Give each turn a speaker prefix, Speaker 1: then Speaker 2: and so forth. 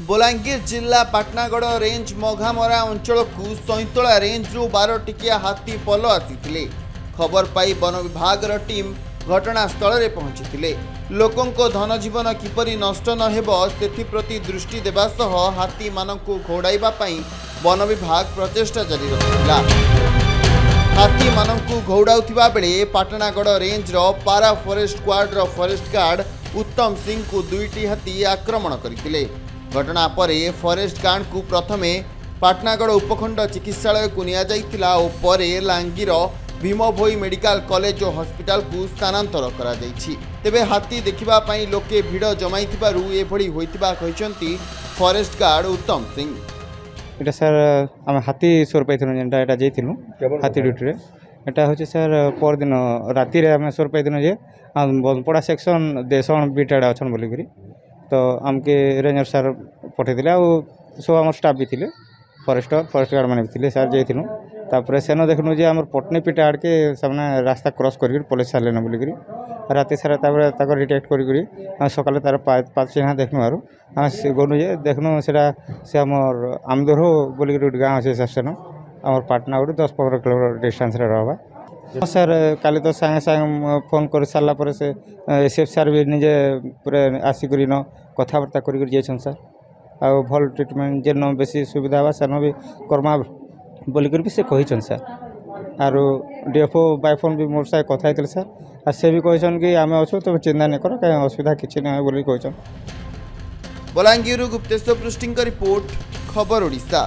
Speaker 1: बलांगीर जिला पाटनागढ़ रेंज मघामरा अंचल को सैंतला रेंज रु 12 टिकिया हाथी पल आसी खबर पाई वन विभाग टीम घटनास्थल में पहुंची लोकों धन जीवन किपरि नष्ट नति दृष्टि देवा सह हाथी मानू घोड़ाइबा वन विभाग प्रचेषा जारी रखिला। हाथी मानू घोड़ाउथिबा बेले पाटनागढ़ रेंज रो पारा फॉरेस्ट स्क्वाड रो फॉरेस्ट गार्ड उत्तम सिंह को दुईटी हाथी आक्रमण करथिले। घटना पर फॉरेस्ट गार्ड को प्रथमे पाटनागढ़ उपखंड चिकित्सालय को निया जाइतिला और परे लांगीर भीमभोई मेडिकल कॉलेज और हॉस्पिटल को स्थानांतर करा जाइछि। तेबे हाथी देखिबा पई लोके भिड़ जमाइथिबारु एभଳି होइतिबा कहिसंती फॉरेस्ट गार्ड उत्तम सिंह।
Speaker 2: এটা স্যার আমি হাতি সোর পাইছিলাম যেটা এটা যাইছিলাম হাতি ডিউটিরে। এটা হচ্ছে স্যার পরদিন রাতিরে আমি সোর পাইছিলাম যে বনপড়া সেকশন দেশন বিটাড়া অছন বলিকি তো আমকে রেঞ্জর স্যার পঠাইলে আর সব আমার স্টাফ भी थे फॉरेस्ट गार्ड मैंने भी थे सर जाइलु तापर सेन देखनु जे आम पटनी पिटा आड़के सामने रास्ता क्रॉस कर पुलिस सारे बोलिकी राति सारा तापर डिटेक्ट करी सकाले तार पाँच चिन्ह देखनु आर गनु जे देखनु से आमर आमदोर बोलिकी गोटे गाँव अच्छे स्टेशन आम पाटनागढ़ 10-15 किलोमीटर डिस्टेंस रहा। सर काली तो सागे सागे फोन कर सारापर से एसएफ सार भी निजे पूरे आसिक कथबार्ता कर सर आ भल ट्रिटमेंट जेन बेसी सुविधा हाँ सेन भी करमा बोलिक भी से कही सर आर डीएफओ बाय फोन भी मोर साथ कथा होते सर आ से भी कहन कि आम अच्छु तुम चिंता नहीं कर कहीं असुविधा किसी ना बोली कहन।
Speaker 1: बलांगीर गुप्तेश्वर पृष्टि रिपोर्ट खबर ओडिशा।